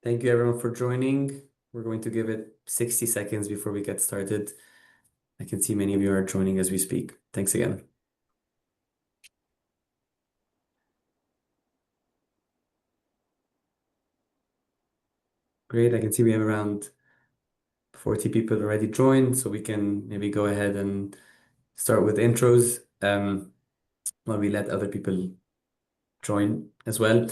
Thank you everyone for joining. We're going to give it 60 seconds before we get started. I can see many of you are joining as we speak. Thanks again. Great. I can see we have around 40 people already joined, so we can maybe go ahead and start with intros while we let other people join as well.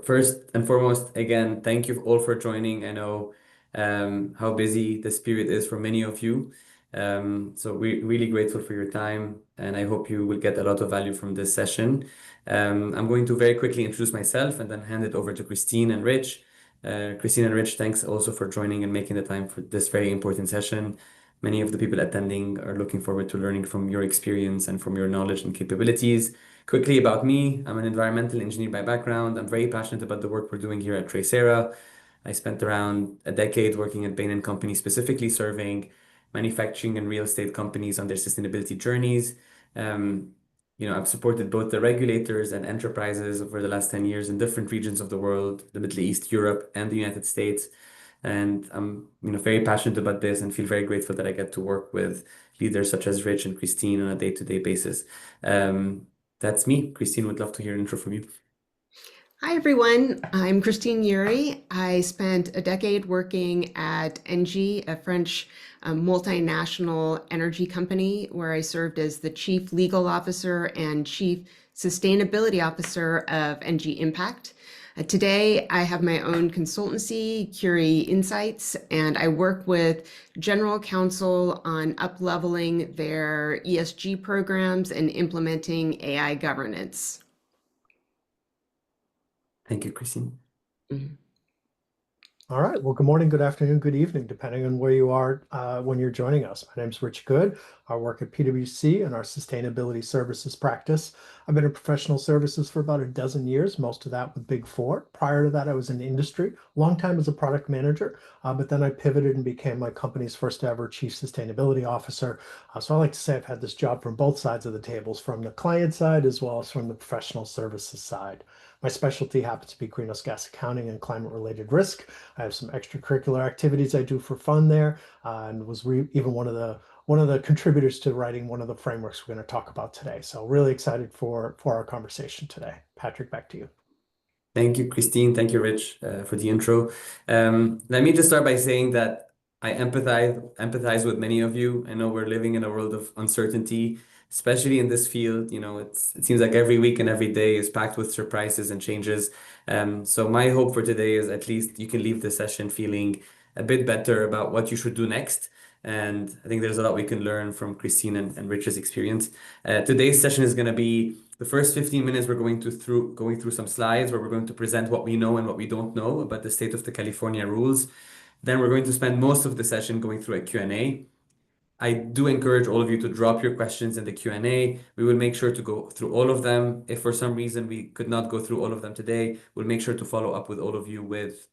First and foremost, again, thank you all for joining. I know how busy this period is for many of you. So we're really grateful for your time, and I hope you will get a lot of value from this session. I'm going to very quickly introduce myself and then hand it over to Christine and Rich. Christine and Rich, thanks also for joining and making the time for this very important session. Many of the people attending are looking forward to learning from your experience and from your knowledge and capabilities. Quickly about me, I'm an environmental engineer by background. I'm very passionate about the work we're doing here at Tracera. I spent around a decade working at Bain& Company, specifically serving manufacturing and real estate companies on their sustainability journeys. Um, I've supported both the regulators and enterprises over the last 10 years in different regions of the world, the Middle East, Europe, and the United States. And I'm, very passionate about this and feel very grateful that I get to work with leaders such as Rich and Christine on a day-to-day basis. Um, that's me. Christine, would love to hear an intro from you. Hi, everyone. I'm Christine Yuri. I spent a decade working at Engie, a French multinational energy company, where I served as the Chief Legal Officer and Chief Sustainability Officer of Engie Impact. Today, I have my own consultancy, Curie Insights, and I work with general counsel on up-leveling their ESG programs and implementing AI governance. Thank you, Christine. Mhm. All right. Well, good morning, good afternoon, good evening, depending on where you are when you're joining us. My name is Rich Good. I work at PwC in our sustainability services practice. I've been in professional services for about a dozen years, most of that with Big Four. Prior to that, I was in industry, long time as a product manager, but then I pivoted and became my company's first ever chief sustainability officer. So I like to say I've had this job from both sides of the tables, from the client side as well as from the professional services side. My specialty happens to be greenhouse gas accounting and climate related risk. I have some extracurricular activities I do for fun there, and was even one of the contributors to writing one of the frameworks we're going to talk about today. So really excited for our conversation today. Patrick, back to you. Thank you, Christine. Thank you, Rich, for the intro. Let me just start by saying that I empathize with many of you. I know we're living in a world of uncertainty, especially in this field. It seems like every week and every day is packed with surprises and changes. So my hope for today is at least you can leave the session feeling a bit better about what you should do next. And I think there's a lot we can learn from Christine and Rich's experience. Today's session is going to be the first 15 minutes. We're going through some slides where we're going to present what we know and what we don't know about the state of the California rules. Then we're going to spend most of the session going through a Q&A. I do encourage all of you to drop your questions in the Q&A. We will make sure to go through all of them. If for some reason we could not go through all of them today, we'll make sure to follow up with all of you with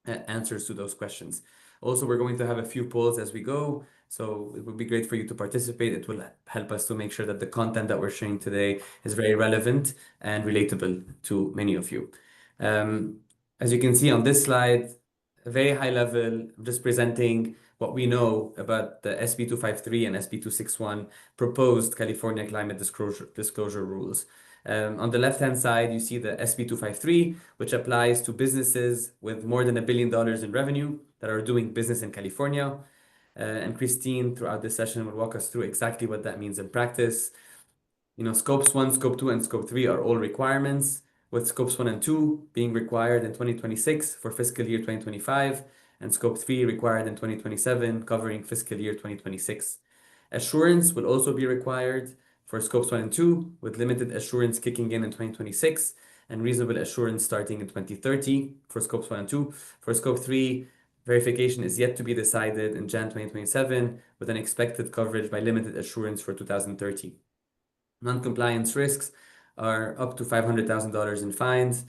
answers to those questions. Also, we're going to have a few polls as we go, so it would be great for you to participate. It will help us to make sure that the content that we're sharing today is very relevant and relatable to many of you. As you can see on this slide, a very high level, I'm just presenting what we know about the SB 253 and SB 261 proposed California climate disclosure rules. On the left-hand side, you see the SB 253, which applies to businesses with more than $1 billion in revenue that are doing business in California. And Christine, throughout this session, will walk us through exactly what that means in practice. Scopes 1, Scope 2, and Scope 3 are all requirements, with Scopes 1 and 2 being required in 2026 for fiscal year 2025, and Scope 3 required in 2027, covering fiscal year 2026. Assurance will also be required for Scopes 1 and 2, with limited assurance kicking in 2026, and reasonable assurance starting in 2030 for Scopes 1 and 2. For Scope 3, verification is yet to be decided in Jan 2027, with an expected coverage by limited assurance for 2030. Non-compliance risks are up to $500,000 in fines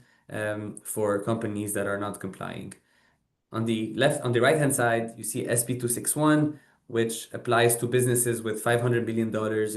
for companies that are not complying. On the right-hand side, you see SB 261, which applies to businesses with $500 million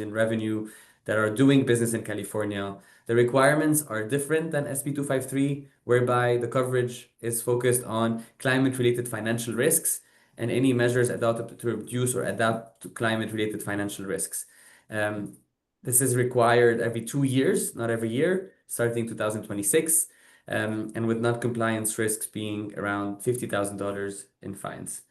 in revenue that are doing business in California. The requirements are different than SB 253, whereby the coverage is focused on climate-related financial risks and any measures adopted to reduce or adapt to climate-related financial risks. This is required every 2 years, not every year, starting 2026, and with non-compliance risks being around $50,000 in fines.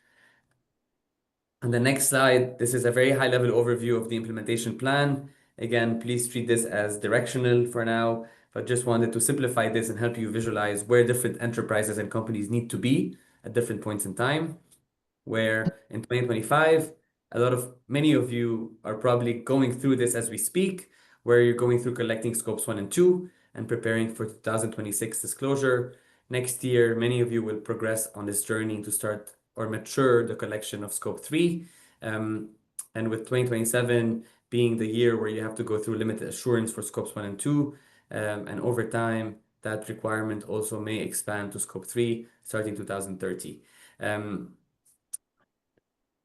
On the next slide, this is a very high-level overview of the implementation plan. Again, please treat this as directional for now, but just wanted to simplify this and help you visualize where different enterprises and companies need to be at different points in time. Where in 2025, many of you are probably going through this as we speak, where you're going through collecting scopes 1 and 2 and preparing for 2026 disclosure. Next year, many of you will progress on this journey to start or mature the collection of scope 3. And with 2027 being the year where you have to go through limited assurance for scopes 1 and 2, and over time, that requirement also may expand to scope 3 starting 2030.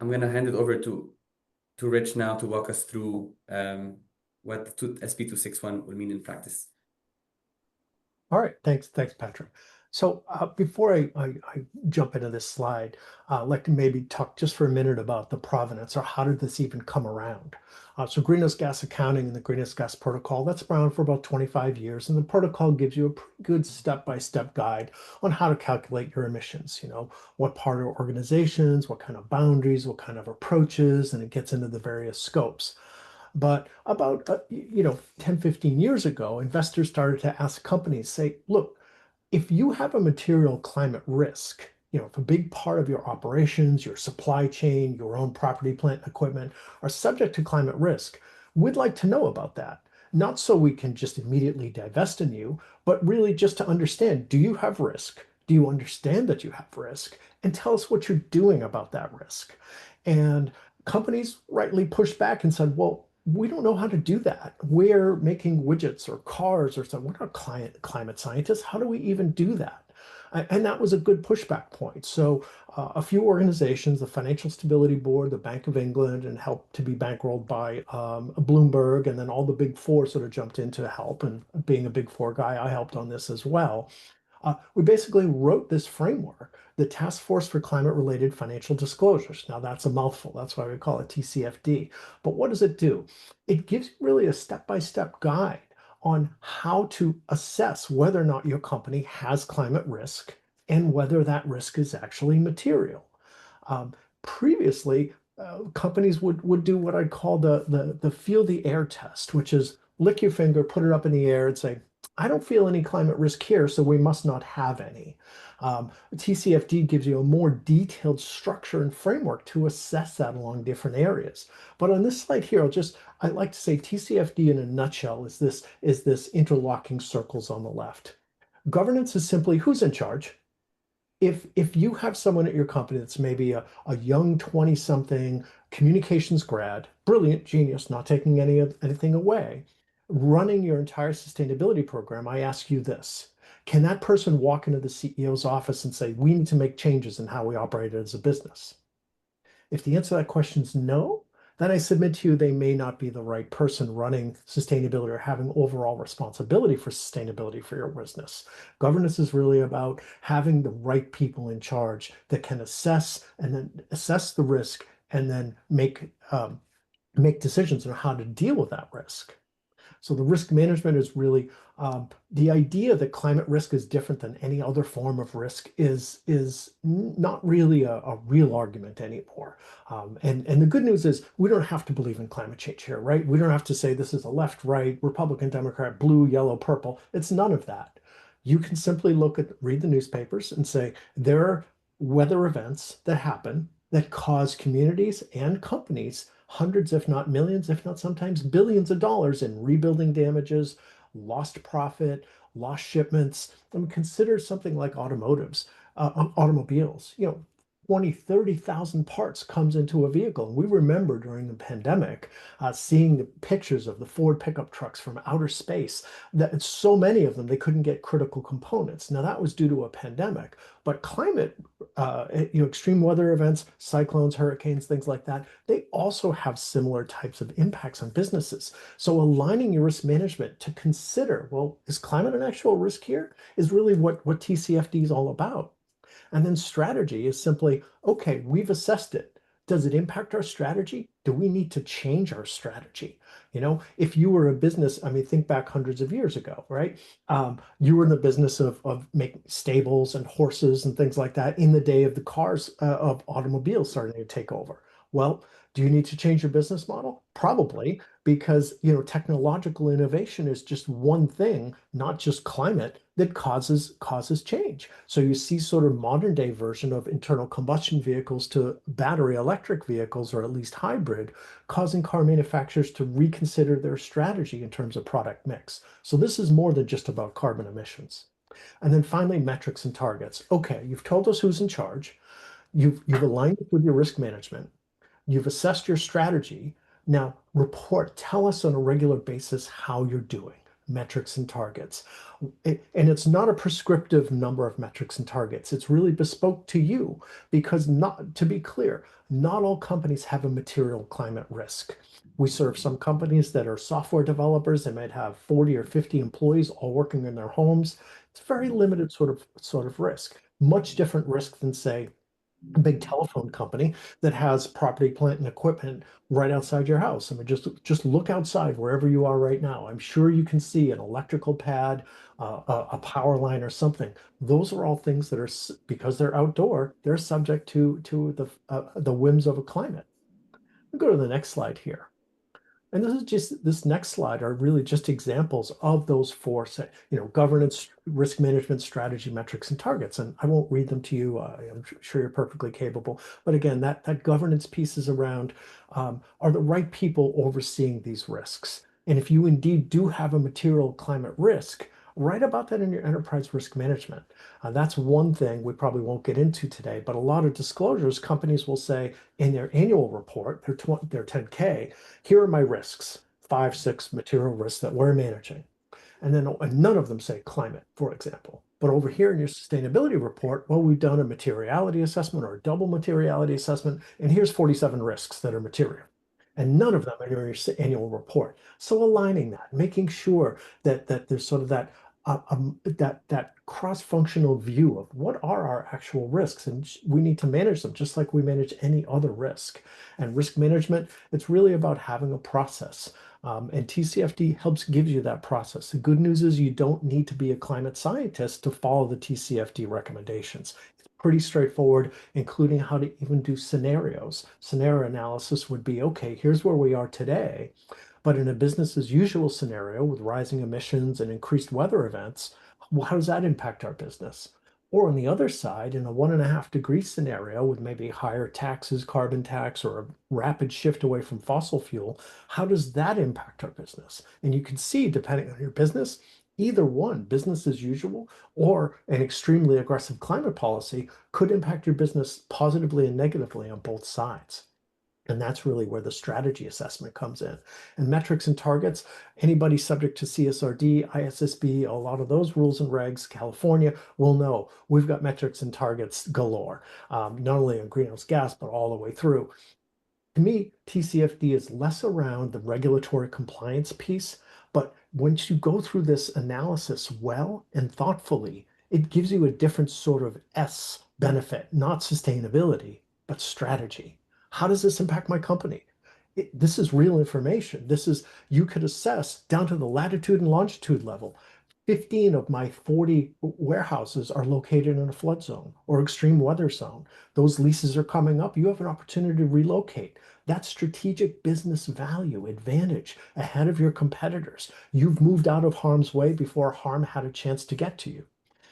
I'm going to hand it over to Rich now to walk us through what SB 261 will mean in practice. All right, thanks, Patrick. So before I jump into this slide, I'd like to maybe talk just for a minute about the provenance, or how did this even come around? So greenhouse gas accounting and the greenhouse gas protocol, that's been around for about 25 years, and the protocol gives you a pretty good step-by-step guide on how to calculate your emissions, what part of organizations, what kind of boundaries, what kind of approaches, and it gets into the various scopes. But about 10, 15 years ago, investors started to ask companies, say, look, if you have a material climate risk, if a big part of your operations, your supply chain, your own property, plant, and equipment are subject to climate risk, we'd like to know about that. Not so we can just immediately divest in you, but really just to understand, do you have risk? Do you understand that you have risk? And tell us what you're doing about that risk. And companies rightly pushed back and said, well, we don't know how to do that. We're making widgets or cars or something. We're not climate scientists. How do we even do that? And that was a good pushback point. So a few organizations, the Financial Stability Board, the Bank of England, and helped to be bankrolled by Bloomberg, and then all the big four sort of jumped in to help. And being a big four guy, I helped on this as well. We basically wrote this framework, the Task Force for Climate-Related Financial Disclosures. Now that's a mouthful. That's why we call it TCFD. But what does it do? It gives really a step-by-step guide on how to assess whether or not your company has climate risk and whether that risk is actually material. Previously, companies would do what I'd call the feel the air test, which is lick your finger, put it up in the air and say, I don't feel any climate risk here, so we must not have any. TCFD gives you a more detailed structure and framework to assess that along different areas. But on this slide here, I'd like to say TCFD in a nutshell is this interlocking circles on the left. Governance is simply who's in charge. If you have someone at your company that's maybe a young 20-something communications grad, brilliant, genius, not taking anything away, running your entire sustainability program, I ask you this. Can that person walk into the CEO's office and say, we need to make changes in how we operate as a business? If the answer to that question is no, then I submit to you they may not be the right person running sustainability or having overall responsibility for sustainability for your business. Governance is really about having the right people in charge that can assess the risk and then make decisions on how to deal with that risk. So the risk management is really the idea that climate risk is different than any other form of risk is not really a real argument anymore. And the good news is we don't have to believe in climate change here, right? We don't have to say this is a left, right, Republican, Democrat, blue, yellow, purple. It's none of that. You can simply read the newspapers and say there are weather events that happen that cause communities and companies hundreds, if not millions, if not sometimes billions of dollars in rebuilding damages, lost profit, lost shipments. And consider something like automobiles. 20, 30,000 parts comes into a vehicle. And we remember during the pandemic seeing the pictures of the Ford pickup trucks from outer space, that so many of them, they couldn't get critical components. Now that was due to a pandemic, but climate, extreme weather events, cyclones, hurricanes, things like that, they also have similar types of impacts on businesses. So aligning your risk management to consider, well, is climate an actual risk here? Is really what TCFD is all about. And then strategy is simply, okay, we've assessed it. Does it impact our strategy? Do we need to change our strategy? If you were a business, I mean, think back hundreds of years ago, right? You were in the business of making stables and horses and things like that in the day of the cars, of automobiles starting to take over. Well, do you need to change your business model? Probably, because technological innovation is just one thing, not just climate, that causes change. So you see sort of modern day version of internal combustion vehicles to battery electric vehicles, or at least hybrid, causing car manufacturers to reconsider their strategy in terms of product mix. So this is more than just about carbon emissions. And then finally, metrics and targets. Okay, you've told us who's in charge. You've aligned it with your risk management. You've assessed your strategy. Now report, tell us on a regular basis how you're doing, metrics and targets. And it's not a prescriptive number of metrics and targets. It's really bespoke to you because, not to be clear, not all companies have a material climate risk. We serve some companies that are software developers. They might have 40 or 50 employees all working in their homes. It's very limited sort of risk. Much different risk than, say, a big telephone company that has property, plant, and equipment right outside your house. I mean, just look outside wherever you are right now. I'm sure you can see an electrical pad, a power line, or something. Those are all things that are, because they're outdoor, they're subject to the whims of a climate. We'll go to the next slide here. And this next slide are really just examples of those four, governance, risk management, strategy, metrics, and targets. And I won't read them to you. I'm sure you're perfectly capable. But again, that governance piece is around, are the right people overseeing these risks? And if you indeed do have a material climate risk, write about that in your enterprise risk management. That's one thing we probably won't get into today, but a lot of disclosures, companies will say in their annual report, their 10K, here are my risks, 5, 6 material risks that we're managing. And then none of them say climate, for example. But over here in your sustainability report, well, we've done a materiality assessment or a double materiality assessment, and here's 47 risks that are material. And none of them are in your annual report. So aligning that, making sure that there's sort of that cross-functional view of what are our actual risks, and we need to manage them just like we manage any other risk. And risk management, it's really about having a process. And TCFD gives you that process. The good news is you don't need to be a climate scientist to follow the TCFD recommendations. It's pretty straightforward, including how to even do scenarios. Scenario analysis would be, okay, here's where we are today. But in a business as usual scenario with rising emissions and increased weather events, well, how does that impact our business? Or on the other side, in a 1.5-degree scenario with maybe higher taxes, carbon tax, or a rapid shift away from fossil fuel, how does that impact our business? And you can see, depending on your business, either one, business as usual, or an extremely aggressive climate policy could impact your business positively and negatively on both sides. And that's really where the strategy assessment comes in. And metrics and targets, anybody subject to CSRD, ISSB, a lot of those rules and regs, California, will know we've got metrics and targets galore, not only on greenhouse gas, but all the way through. To me, TCFD is less around the regulatory compliance piece, but once you go through this analysis well and thoughtfully, it gives you a different sort of S benefit, not sustainability, but strategy. How does this impact my company? This is real information. You could assess down to the latitude and longitude level. 15 of my 40 warehouses are located in a flood zone or extreme weather zone. Those leases are coming up. You have an opportunity to relocate. That's strategic business value, advantage ahead of your competitors. You've moved out of harm's way before harm had a chance to get to you.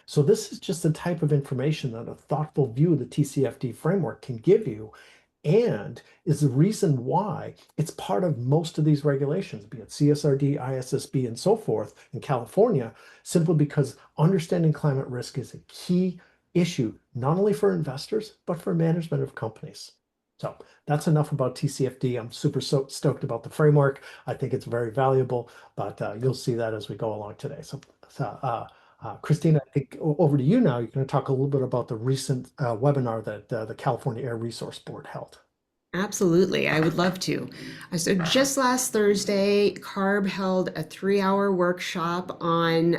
So this is just the type of information that a thoughtful view of the TCFD framework can give you, and is the reason why it's part of most of these regulations, be it CSRD, ISSB, and so forth in California, simply because understanding climate risk is a key issue, not only for investors, but for management of companies. So that's enough about TCFD. I'm super stoked about the framework. I think it's very valuable, but you'll see that as we go along today. Christina, I think over to you now. You're going to talk a little bit about the recent webinar that the California Air Resource Board held. Absolutely, I would love to. So just last Thursday, CARB held a 3-hour workshop on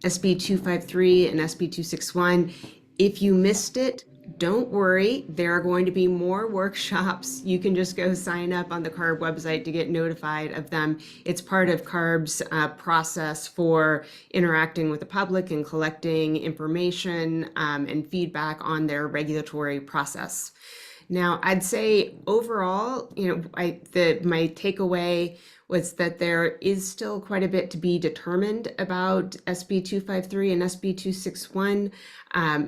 SB 253 and SB 261. If you missed it, don't worry, there are going to be more workshops. You can just go sign up on the CARB website to get notified of them. It's part of CARB's process for interacting with the public and collecting information and feedback on their regulatory process. Now, I'd say overall, my takeaway was that there is still quite a bit to be determined about SB 253 and SB 261.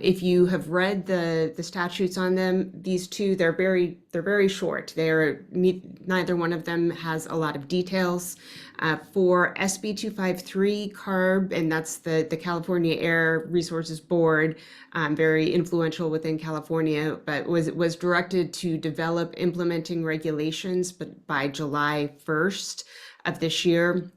If you have read the statutes on them, these two, they're very short. Neither one of them has a lot of details. For SB 253, CARB, and that's the California Air Resources Board, very influential within California, but was directed to develop implementing regulations, but by July 1st of this year.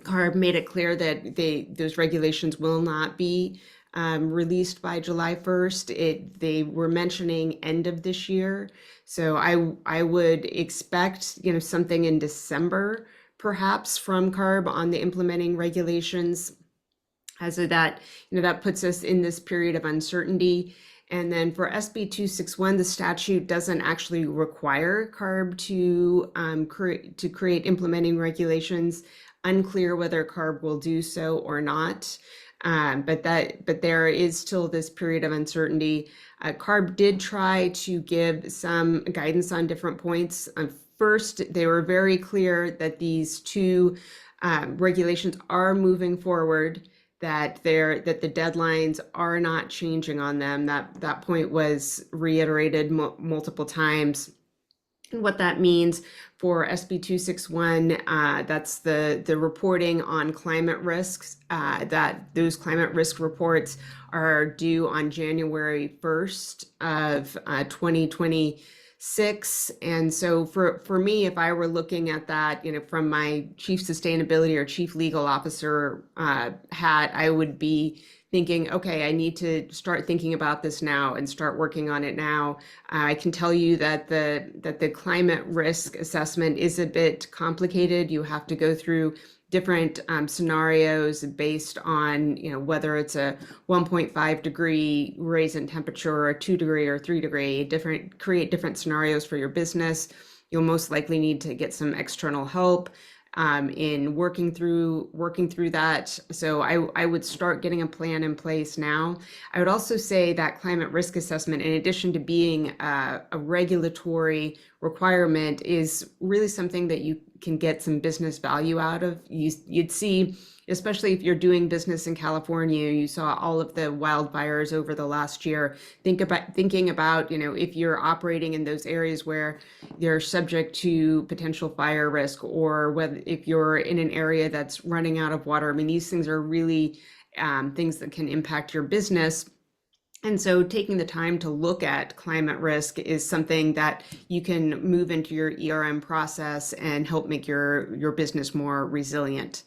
CARB made it clear that those regulations will not be released by July 1st. They were mentioning end of this year. So I would expect, something in December, perhaps, from CARB on the implementing regulations. So that puts us in this period of uncertainty. And then for SB 261, the statute doesn't actually require CARB to create implementing regulations. Unclear whether CARB will do so or not. But there is still this period of uncertainty. CARB did try to give some guidance on different points. First, they were very clear that these two regulations are moving forward, that the deadlines are not changing on them. That point was reiterated multiple times. And what that means for SB 261, that's the reporting on climate risks, that those climate risk reports are due on January 1st of 2026. And so for me, if I were looking at that, from my chief sustainability or chief legal officer hat, I would be thinking, okay, I need to start thinking about this now and start working on it now. I can tell you that the climate risk assessment is a bit complicated. You have to go through different scenarios based on whether it's a 1.5 degree raise in temperature or a 2 degree or 3 degree, create different scenarios for your business. You'll most likely need to get some external help in working through that. So I would start getting a plan in place now. I would also say that climate risk assessment, in addition to being a regulatory requirement, is really something that you can get some business value out of. You'd see, especially if you're doing business in California, you saw all of the wildfires over the last year. Thinking about, if you're operating in those areas where you're subject to potential fire risk, or if you're in an area that's running out of water. I mean, these things are really things that can impact your business. And so taking the time to look at climate risk is something that you can move into your ERM process and help make your business more resilient.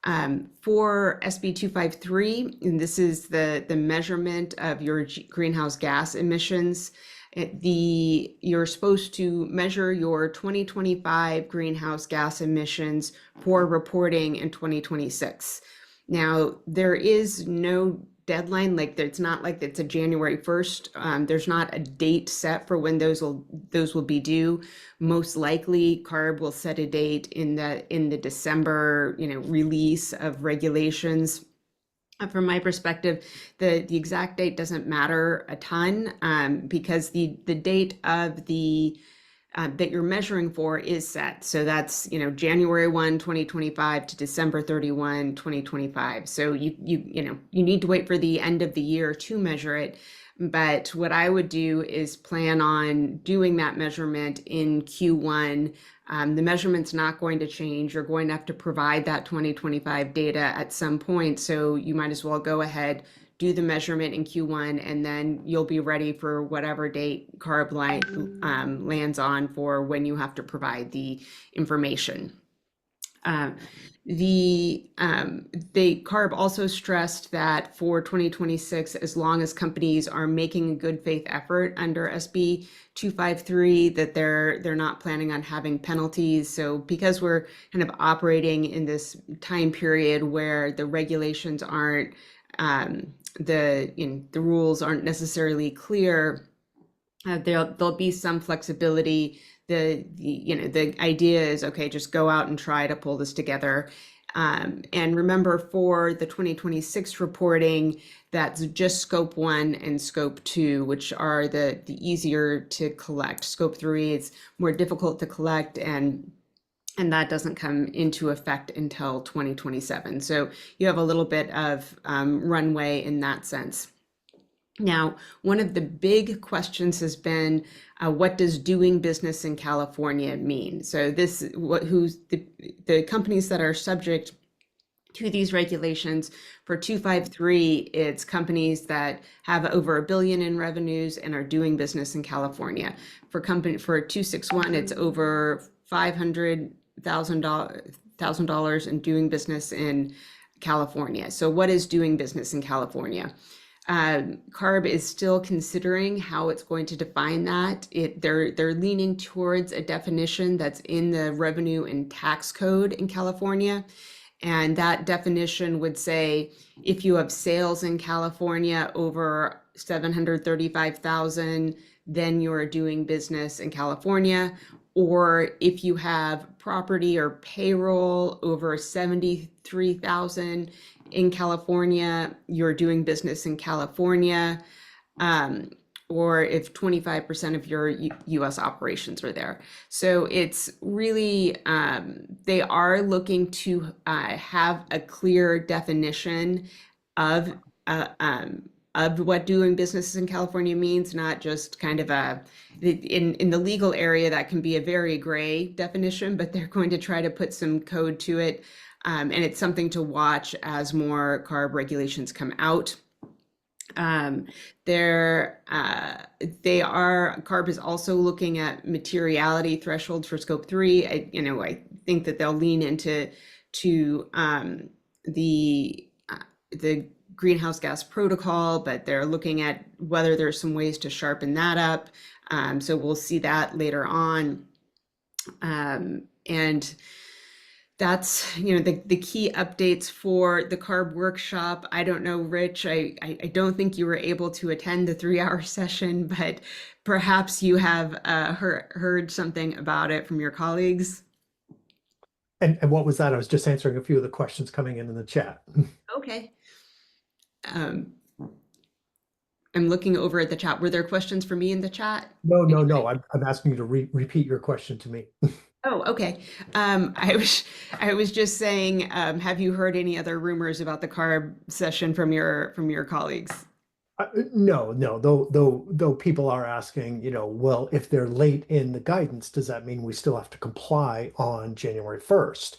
For SB 253, and this is the measurement of your greenhouse gas emissions. You're supposed to measure your 2025 greenhouse gas emissions for reporting in 2026. Now, there is no deadline, it's not like it's a January 1st. There's not a date set for when those will be due. Most likely CARB will set a date in the December release of regulations. From my perspective, the exact date doesn't matter a ton, because the date of that you're measuring for is set. So that's, January 1, 2025 to December 31, 2025. So you need to wait for the end of the year to measure it. But what I would do is plan on doing that measurement in Q1. The measurement's not going to change. You're going to have to provide that 2025 data at some point. So you might as well go ahead, do the measurement in Q1, and then you'll be ready for whatever date CARB lands on for when you have to provide the information. The CARB also stressed that for 2026, as long as companies are making a good faith effort under SB 253, that they're not planning on having penalties. So because we're kind of operating in this time period where the regulations aren't the rules aren't necessarily clear, there'll be some flexibility. The idea is, okay, just go out and try to pull this together. And remember, for the 2026 reporting, that's just scope 1 and scope 2, which are the easier to collect. Scope 3 is more difficult to collect, and that doesn't come into effect until 2027. So you have a little bit of runway in that sense. Now, one of the big questions has been, what does doing business in California mean? So who's the companies that are subject to these regulations? For 253, it's companies that have over $1 billion in revenues and are doing business in California. For 261, it's over $500,000 in doing business in California. So what is doing business in California? CARB is still considering how it's going to define that. They're leaning towards a definition that's in the revenue and tax code in California. And that definition would say, if you have sales in California over 735,000, then you're doing business in California. Or if you have property or payroll over 73,000 in California, you're doing business in California. Or if 25% of your US operations are there. So it's really, they are looking to have a clear definition of what doing business in California means, not just kind of in the legal area, that can be a very gray definition, but they're going to try to put some code to it. And it's something to watch as more CARB regulations come out. CARB is also looking at materiality thresholds for scope 3. I think that they'll lean into the greenhouse gas protocol, but they're looking at whether there's some ways to sharpen that up. So we'll see that later on. And that's the key updates for the CARB workshop. I don't know, Rich, I don't think you were able to attend the 3-hour session, but perhaps you have heard something about it from your colleagues. And what was that? I was just answering a few of the questions coming in the chat. Okay. I'm looking over at the chat. Were there questions for me in the chat? No. I'm asking you to repeat your question to me. Oh, okay. I was just saying, have you heard any other rumors about the CARB session from your colleagues? No. Though people are asking, well, if they're late in the guidance, does that mean we still have to comply on January 1st?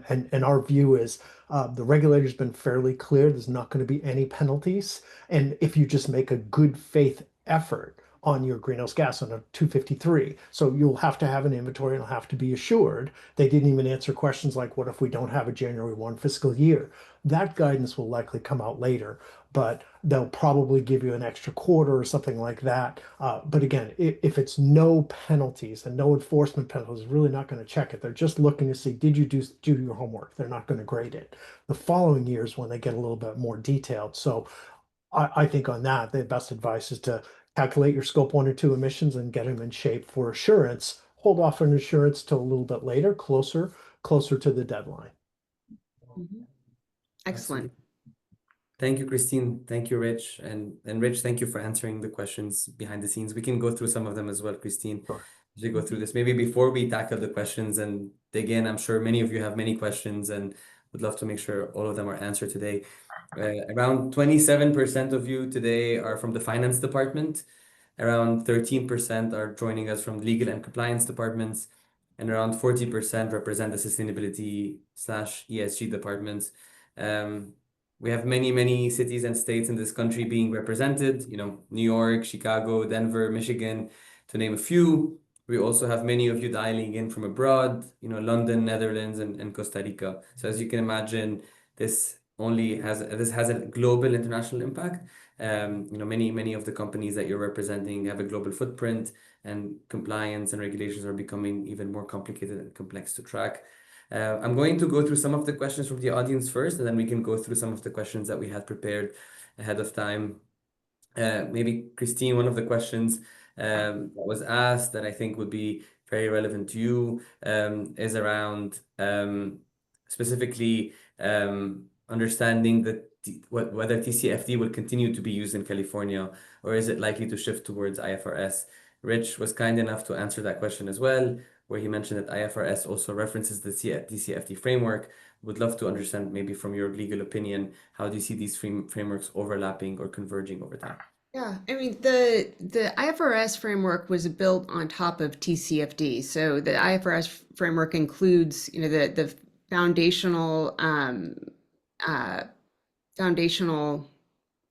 And our view is the regulator's been fairly clear. There's not going to be any penalties. And if you just make a good faith effort on your greenhouse gas on a 253. So you'll have to have an inventory and it'll have to be assured. They didn't even answer questions like, what if we don't have a January 1 fiscal year? That guidance will likely come out later, but they'll probably give you an extra quarter or something like that. But again, if it's no penalties and no enforcement penalties, really not going to check it. They're just looking to see, did you do your homework? They're not going to grade it. The following years when they get a little bit more detailed. So I think on that, the best advice is to calculate your scope 1 or 2 emissions and get them in shape for assurance. Hold off on assurance till a little bit later, closer to the deadline. Mm-hmm. Excellent. Thank you, Christine. Thank you, Rich. And Rich, thank you for answering the questions behind the scenes. We can go through some of them as well, Christine. Sure. As we go through this, maybe before we tackle the questions and dig in, I'm sure many of you have many questions and would love to make sure all of them are answered today. Around 27% of you today are from the finance department. Around 13% are joining us from legal and compliance departments, and around 40% represent the sustainability/ESG departments. we have many cities and states in this country being represented, New York, Chicago, Denver, Michigan, to name a few. We also have many of you dialing in from abroad, London, Netherlands, and Costa Rica. So as you can imagine, this has a global international impact. Many of the companies that you're representing have a global footprint, and compliance and regulations are becoming even more complicated and complex to track. I'm going to go through some of the questions from the audience first, and then we can go through some of the questions that we had prepared ahead of time. Maybe Christine, one of the questions that was asked that I think would be very relevant to you is around specifically understanding that whether TCFD will continue to be used in California, or is it likely to shift towards IFRS. Rich was kind enough to answer that question as well, where he mentioned that IFRS also references the TCFD framework. Would love to understand, maybe from your legal opinion, how do you see these frameworks overlapping or converging over time? Yeah, I mean the IFRS framework was built on top of TCFD. So the IFRS framework includes, the uh, foundational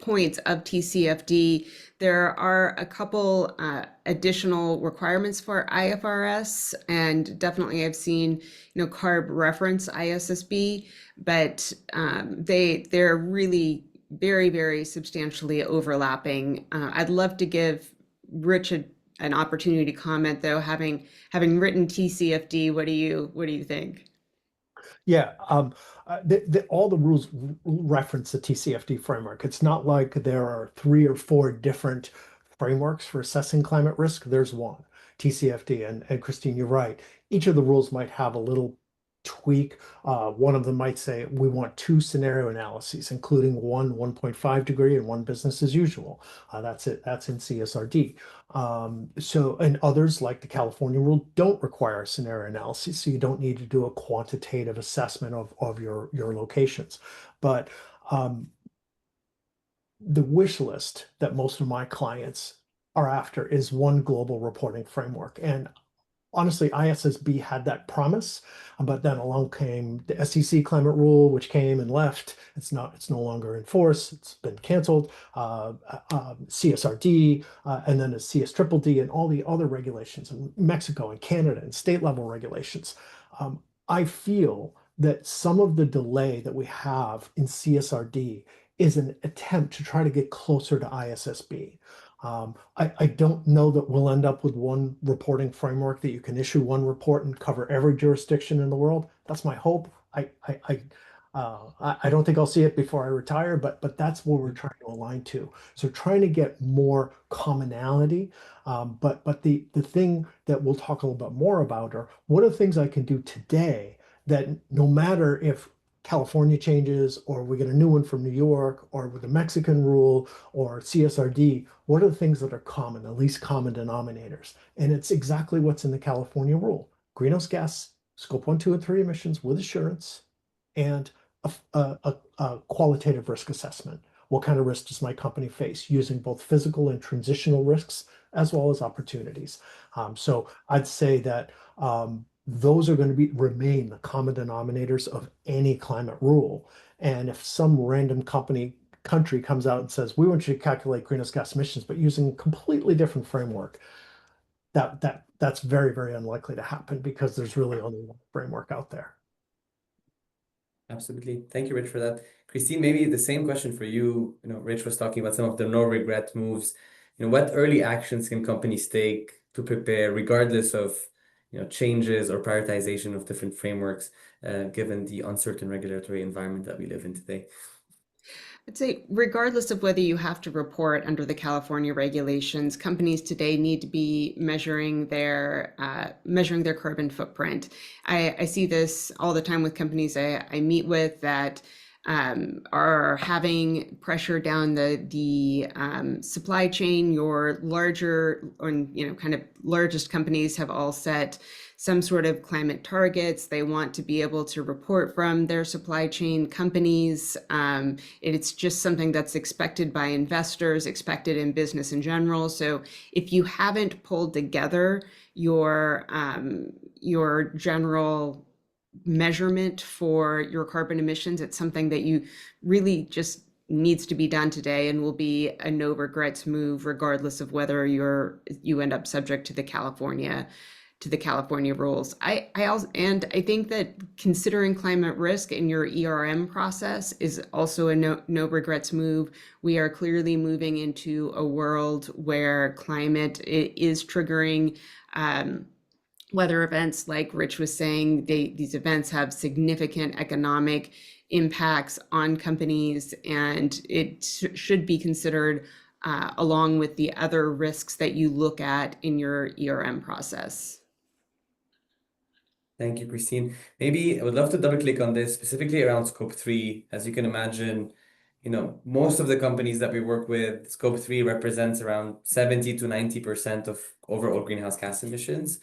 points of TCFD. There are a couple additional requirements for IFRS, and definitely I've seen, CARB reference ISSB, but they're really very substantially overlapping. I'd love to give Rich an opportunity to comment, though. Having written TCFD, what do you think? Yeah, all the rules reference the TCFD framework. It's not like there are 3 or 4 different frameworks for assessing climate risk. There's one, TCFD. And Christine, you're right. Each of the rules might have a little tweak. One of them might say we want 2 scenario analyses, including one 1.5 degree and one business as usual. That's it. That's in CSRD. And others, like the California rule, don't require a scenario analysis, so you don't need to do a quantitative assessment of your locations. But the wish list that most of my clients are after is one global reporting framework. And honestly, ISSB had that promise, but then along came the SEC climate rule, which came and left. It's no longer in force. It's been canceled. CSRD, and then the CSDDD, and all the other regulations in Mexico and Canada and state level regulations. I feel that some of the delay that we have in CSRD is an attempt to try to get closer to ISSB. I don't know that we'll end up with one reporting framework that you can issue one report and cover every jurisdiction in the world. That's my hope. I don't think I'll see it before I retire, but that's what we're trying to align to. So trying to get more commonality. But the thing that we'll talk a little bit more about are what are the things I can do today that no matter if California changes, or we get a new one from New York, or with the Mexican rule, or CSRD, what are the things that are common, the least common denominators? And it's exactly what's in the California rule. Greenhouse gas, scope 1, 2, and 3 emissions with assurance, and a qualitative risk assessment. What kind of risk does my company face, using both physical and transitional risks, as well as opportunities? So I'd say that those are going to remain the common denominators of any climate rule. And if some random country comes out and says, we want you to calculate greenhouse gas emissions, but using a completely different framework, that's very unlikely to happen, because there's really only one framework out there. Absolutely. Thank you, Rich, for that. Christine, maybe the same question for you. Rich was talking about some of the no regret moves. What early actions can companies take to prepare, regardless of changes or prioritization of different frameworks, given the uncertain regulatory environment that we live in today? I'd say, regardless of whether you have to report under the California regulations, companies today need to be measuring their carbon footprint. I see this all the time with companies I meet with that are having pressure down the supply chain. Your larger, or kind of largest companies have all set some sort of climate targets. They want to be able to report from their supply chain companies. It's just something that's expected by investors, expected in business in general. So if you haven't pulled together your general measurement for your carbon emissions. It's something that you really just needs to be done today and will be a no regrets move, regardless of whether you end up subject to the California rules. I think that considering climate risk in your ERM process is also a no regrets move. We are clearly moving into a world where climate is triggering weather events. Like Rich was saying, these events have significant economic impacts on companies, and it should be considered along with the other risks that you look at in your ERM process. Thank you, Christine. Maybe I would love to double click on this specifically around scope 3. As you can imagine, most of the companies that we work with, scope 3 represents around 70 to 90% of overall greenhouse gas emissions.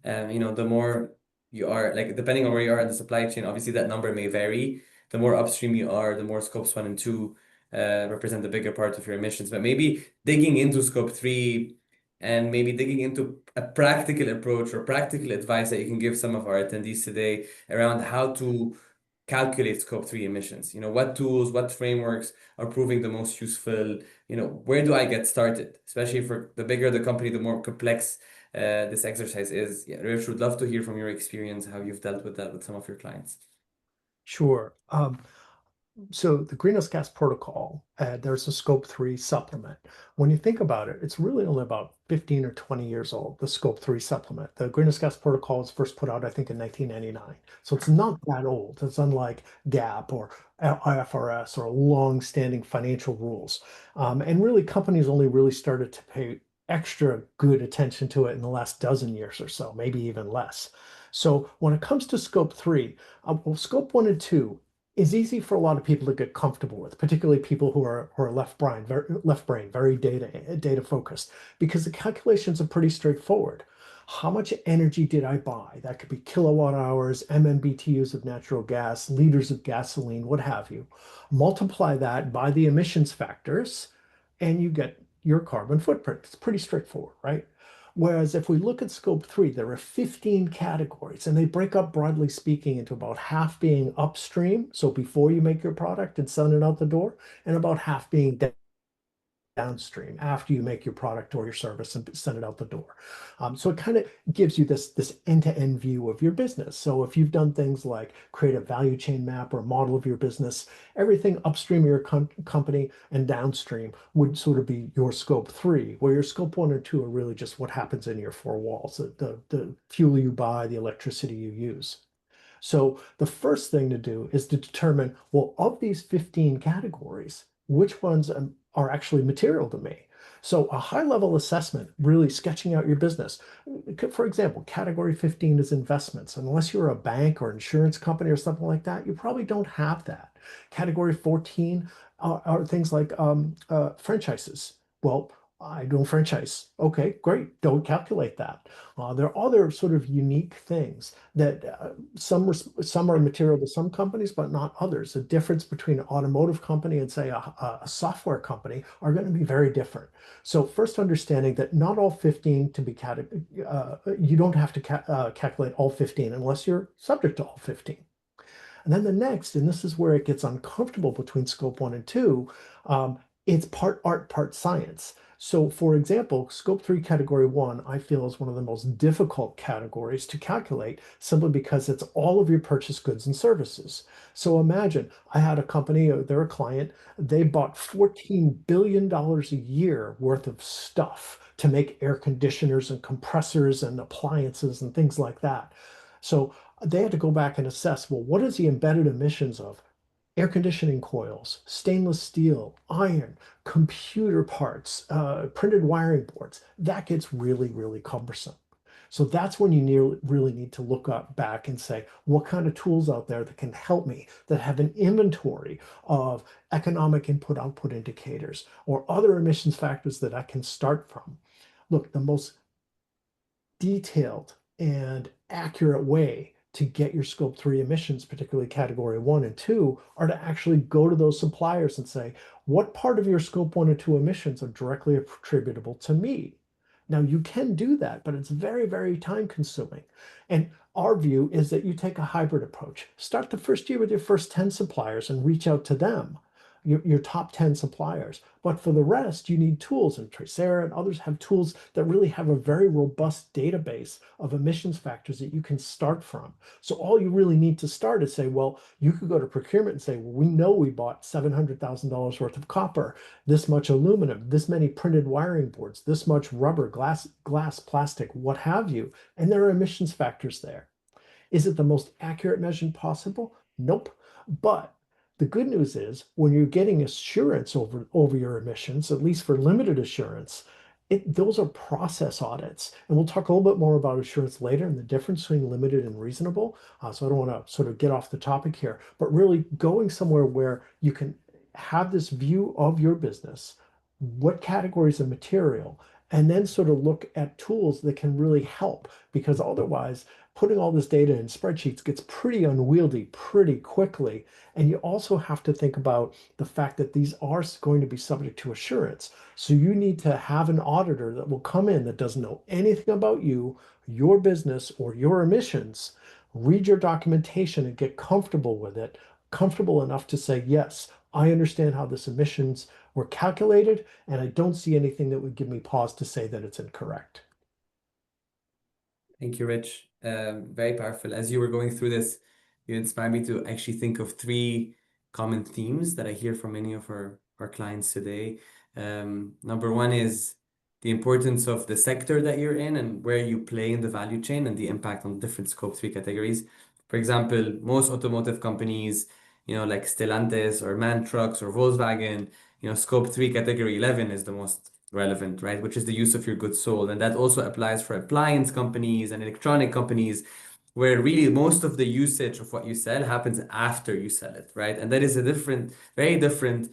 The more you are, like, depending on where you are in the supply chain, obviously that number may vary. The more upstream you are, the more scopes 1 and 2 represent the bigger part of your emissions. But maybe digging into scope 3 and maybe digging into a practical approach or practical advice that you can give some of our attendees today around how to calculate scope 3 emissions. What tools, what frameworks are proving the most useful? Where do I get started? Especially for the bigger the company, the more complex this exercise is. Yeah, Rich, would love to hear from your experience, how you've dealt with that with some of your clients. Sure. So the greenhouse gas protocol, there's a scope 3 supplement. When you think about it, it's really only about 15 or 20 years old, the scope 3 supplement. The greenhouse gas protocol was first put out, I think, in 1999. So it's not that old. It's unlike GAAP or IFRS or long-standing financial rules. And really, companies only really started to pay extra good attention to it in the last dozen years or so, maybe even less. So when it comes to scope 3, well, scope 1 and 2 is easy for a lot of people to get comfortable with, particularly people who are left brain, very data focused, because the calculations are pretty straightforward. How much energy did I buy? That could be kilowatt hours, MMBTUs of natural gas, liters of gasoline, what have you. Multiply that by the emissions factors, and you get your carbon footprint. It's pretty straightforward, right? Whereas if we look at scope 3, there are 15 categories, and they break up, broadly speaking, into about half being upstream, so before you make your product and send it out the door, and about half being downstream after you make your product or your service and send it out the door. So it kind of gives you this end-to-end view of your business. So if you've done things like create a value chain map or a model of your business, everything upstream of your company and downstream would sort of be your scope 3, where your scope 1 or 2 are really just what happens in your four walls, the fuel you buy, the electricity you use. So the first thing to do is to determine, well, of these 15 categories, which ones are actually material to me? So a high-level assessment, really sketching out your business. For example, category 15 is investments. Unless you're a bank or insurance company or something like that, you probably don't have that. Category 14 are things like franchises. Well, I don't franchise. Okay, great. Don't calculate that. There are other sort of unique things that some are material to some companies, but not others. The difference between an automotive company and, say, a software company are going to be very different. So first, understanding that not all 15 to be you don't have to calculate all 15 unless you're subject to all 15. And then the next, and this is where it gets uncomfortable between scope 1 and 2, it's part art, part science. So for example, scope 3 category 1, I feel is one of the most difficult categories to calculate simply because it's all of your purchased goods and services. So imagine I had a company, they're a client, they bought $14 billion a year worth of stuff to make air conditioners and compressors and appliances and things like that. So they had to go back and assess, well, what is the embedded emissions of air conditioning coils, stainless steel, iron, computer parts, printed wiring boards? That gets really, really cumbersome. So that's when you really need to look back and say, what kind of tools out there that can help me, that have an inventory of economic input-output indicators or other emissions factors that I can start from. Look, the most detailed and accurate way to get your scope 3 emissions, particularly category 1 and 2, are to actually go to those suppliers and say, what part of your scope 1 and 2 emissions are directly attributable to me? Now, you can do that, but it's very, very time consuming. And Our view is that you take a hybrid approach. Start the first year with your first 10 suppliers and reach out to them, your top 10 suppliers. But for the rest, you need tools, and Tracera and others have tools that really have a very robust database of emissions factors that you can start from. So all you really need to start is say, well, you could go to procurement and say, well, we know we bought $700,000 worth of copper, this much aluminum, this many printed wiring boards, this much rubber, glass, plastic, what have you, and there are emissions factors there. Is it the most accurate measure possible? Nope. But the good news is when you're getting assurance over your emissions, at least for limited assurance, those are process audits. And we'll talk a little bit more about assurance later and the difference between limited and reasonable. So I don't want to sort of get off the topic here, but really going somewhere where you can have this view of your business, what categories of material, and then sort of look at tools that can really help, because otherwise putting all this data in spreadsheets gets pretty unwieldy pretty quickly. And you also have to think about the fact that these are going to be subject to assurance. So you need to have an auditor that will come in that doesn't know anything about you, your business, or your emissions, read your documentation and get comfortable with it, comfortable enough to say, yes, I understand how this emissions were calculated, and I don't see anything that would give me pause to say that it's incorrect. Thank you, Rich. Very powerful. As you were going through this, you inspired me to actually think of three common themes that I hear from many of our clients today. Number one is the importance of the sector that you're in and where you play in the value chain and the impact on different scope 3 categories. For example, most automotive companies, like Stellantis or MAN Trucks or Volkswagen, scope 3 category 11 is the most relevant, right? Which is the use of your goods sold. And that also applies for appliance companies and electronic companies, where really most of the usage of what you sell happens after you sell it, right? And that is a very different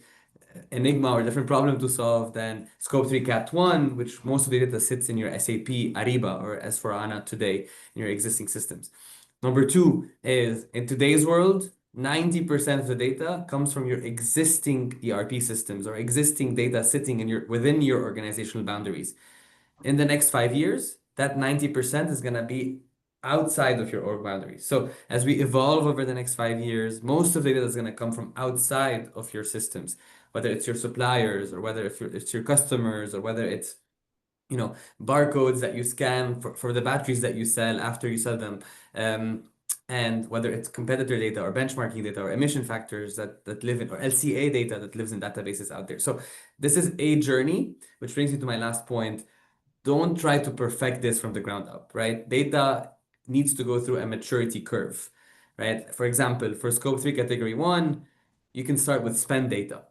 enigma or different problem to solve than scope 3 cat 1, which most of the data sits in your SAP Ariba or S4HANA today in your existing systems. Number two is, in today's world, 90% of the data comes from your existing ERP systems or existing data sitting within your organizational boundaries. In the next 5 years, that 90% is going to be outside of your org boundaries. So as we evolve over the next 5 years, most of the data is going to come from outside of your systems, whether it's your suppliers or whether it's your customers or whether it's barcodes that you scan for the batteries that you sell after you sell them. And whether it's competitor data or benchmarking data or emission factors that live in, or LCA data that lives in databases out there. So this is a journey, which brings me to my last point. Don't try to perfect this from the ground up, right? Data needs to go through a maturity curve, right? For example, for scope 3 category 1, you can start with spend data,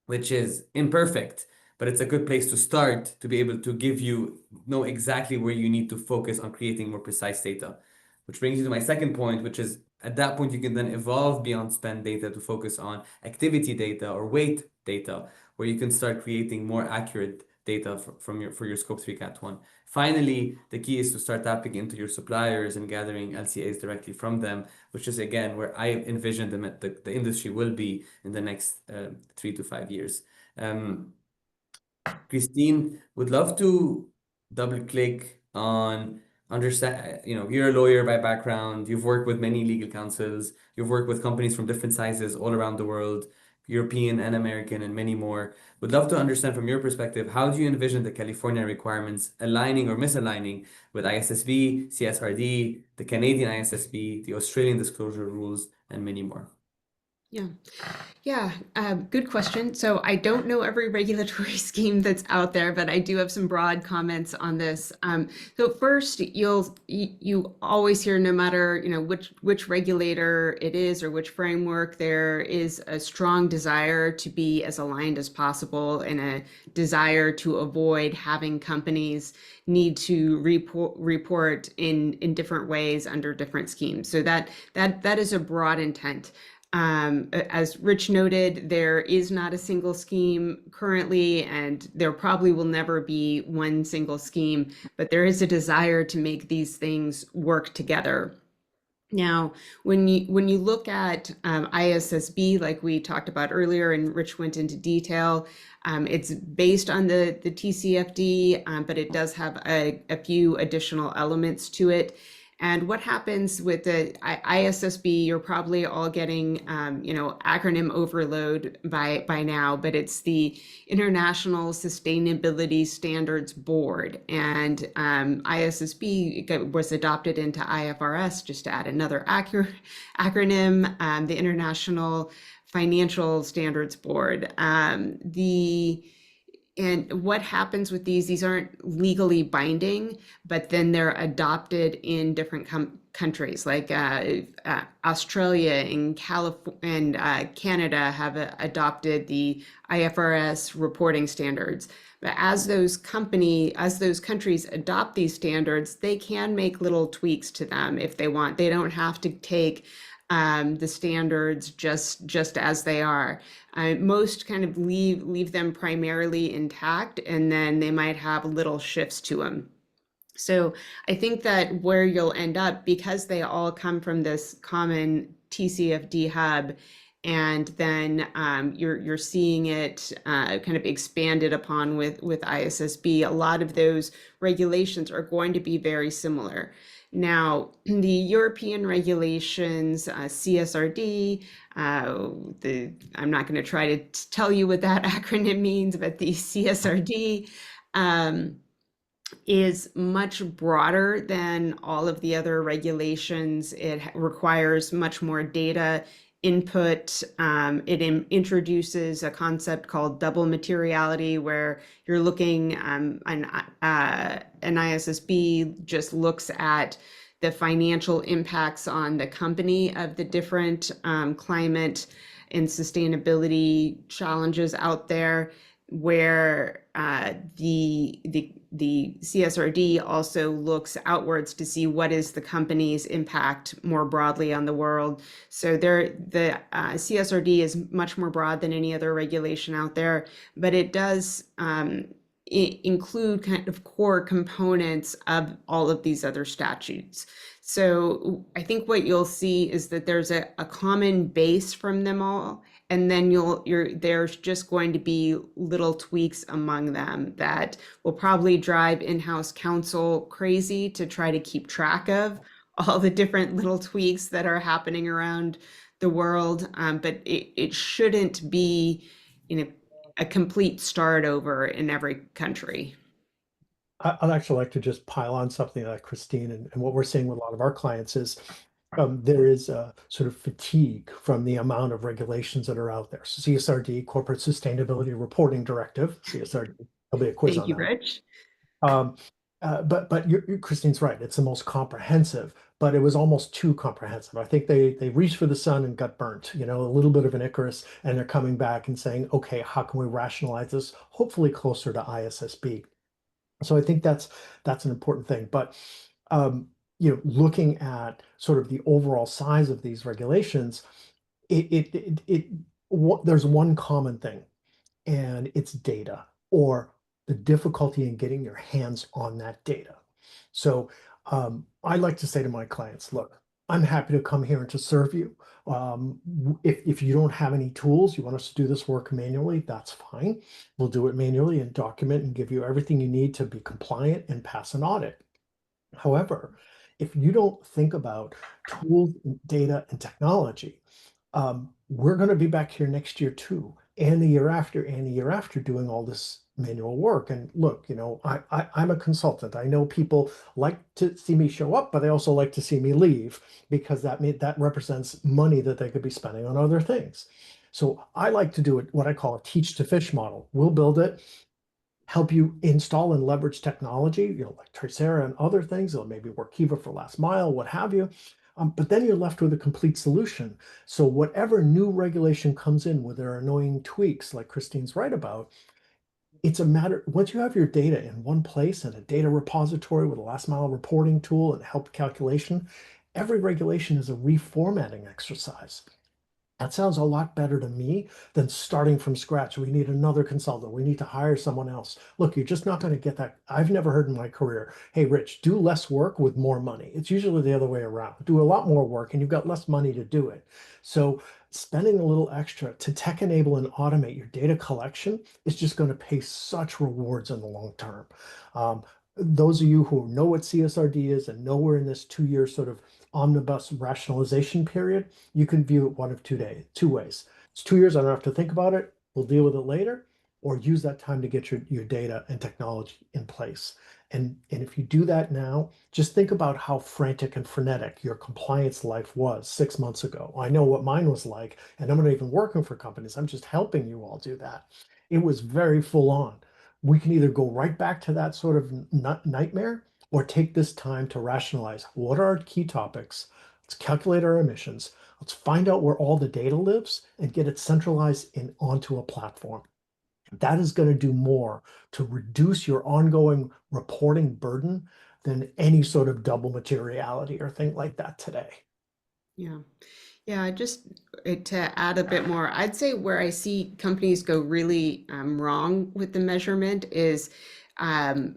which is imperfect, but it's a good place to start to be able to know exactly where you need to focus on creating more precise data. Which brings you to my second point, which is at that point, you can then evolve beyond spend data to focus on activity data or weight data, where you can start creating more accurate data for your scope 3 cat 1. Finally, the key is to start tapping into your suppliers and gathering LCAs directly from them, which is again where I envision the industry will be in the next 3 to 5 years. Christine, would love to double click on understand, you're a lawyer by background, you've worked with many legal counsels, you've worked with companies from different sizes all around the world, European and American, and many more. Would love to understand from your perspective, how do you envision the California requirements aligning or misaligning with ISSB, CSRD, the Canadian ISSB, the Australian disclosure rules, and many more? Yeah, good question. So I don't know every regulatory scheme that's out there, but I do have some broad comments on this. So first, you always hear, no matter which regulator it is or which framework, there is a strong desire to be as aligned as possible and a desire to avoid having companies need to report in different ways under different schemes. So that is a broad intent. As Rich noted, there is not a single scheme currently, and there probably will never be one single scheme, but there is a desire to make these things work together. Now, when you look at ISSB, like we talked about earlier, and Rich went into detail, it's based on the TCFD, but it does have a few additional elements to it. And what happens with the ISSB, you're probably all getting, acronym overload by now, but it's the International Sustainability Standards Board. And ISSB was adopted into IFRS, just to add another acronym, the International Financial Standards Board. And what happens with these aren't legally binding, but then they're adopted in different countries, like Australia and California and Canada have adopted the IFRS reporting standards. But as those countries adopt these standards, they can make little tweaks to them if they want. They don't have to take the standards just as they are. Most kind of leave them primarily intact, and then they might have little shifts to them. So I think that where you'll end up, because they all come from this common TCFD hub, and then you're seeing it kind of expanded upon with ISSB, a lot of those regulations are going to be very similar. Now, the European regulations, CSRD, I'm not going to try to tell you what that acronym means, but the CSRD is much broader than all of the other regulations. It requires much more data input. It introduces a concept called double materiality, where you're looking, an ISSB just looks at the financial impacts on the company of the different climate and sustainability challenges out there, where the CSRD also looks outwards to see what is the company's impact more broadly on the world. So the CSRD is much more broad than any other regulation out there, but it does include kind of core components of all of these other statutes. So I think what you'll see is that there's a common base from them all, and then there's just going to be little tweaks among them that will probably drive in-house counsel crazy to try to keep track of all the different little tweaks that are happening around the world. But it shouldn't be, a complete start over in every country. I'd actually like to just pile on something like Christine, and what we're seeing with a lot of our clients is there is a sort of fatigue from the amount of regulations that are out there. So CSRD, Corporate Sustainability Reporting Directive, CSRD, there'll be a quiz Thank on you, that. Rich. But Christine's right. It's the most comprehensive, but it was almost too comprehensive. I think they reached for the sun and got burnt. A little bit of an Icarus, and they're coming back and saying, okay, how can we rationalize this? Hopefully closer to ISSB. So I think that's an important thing. But looking at sort of the overall size of these regulations, there's one common thing, and it's data, or the difficulty in getting your hands on that data. So I like to say to my clients, look, I'm happy to come here and to serve you. If you don't have any tools, you want us to do this work manually, that's fine. We'll do it manually and document and give you everything you need to be compliant and pass an audit. However, if you don't think about tools, data, and technology, we're going to be back here next year too, and the year after, and the year after, doing all this manual work. And look, I'm a consultant. I know people like to see me show up, but they also like to see me leave, because that represents money that they could be spending on other things. So I like to do it, what I call a teach to fish model. We'll build it, help you install and leverage technology, like Tricera and other things, or maybe Workiva for last mile, what have you. But then you're left with a complete solution. So whatever new regulation comes in with their annoying tweaks, like Christine's right about, it's a matter, once you have your data in one place and a data repository with a last mile reporting tool and help calculation, every regulation is a reformatting exercise. That sounds a lot better to me than starting from scratch. We need another consultant. We need to hire someone else. Look, you're just not going to get that. I've never heard in my career, hey, Rich, do less work with more money. It's usually the other way around. Do a lot more work and you've got less money to do it. So spending a little extra to tech enable and automate your data collection is just going to pay such rewards in the long term. those of you who know what CSRD is and know we're in this 2-year sort of omnibus rationalization period, you can view it one of two ways. It's 2 years, I don't have to think about it, we'll deal with it later, or use that time to get your data and technology in place. And if you do that now, just think about how frantic and frenetic your compliance life was 6 months ago. I know what mine was like, and I'm not even working for companies. I'm just helping you all do that. It was very full on. We can either go right back to that sort of nightmare or take this time to rationalize what are our key topics. Let's calculate our emissions. Let's find out where all the data lives and get it centralized in onto a platform. That is going to do more to reduce your ongoing reporting burden than any sort of double materiality or thing like that today. Yeah. Yeah, just to add a bit more, I'd say where I see companies go really wrong with the measurement is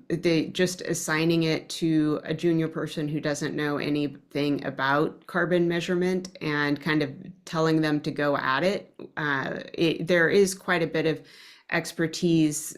they just assigning it to a junior person who doesn't know anything about carbon measurement and kind of telling them to go at it. There is quite a bit of expertise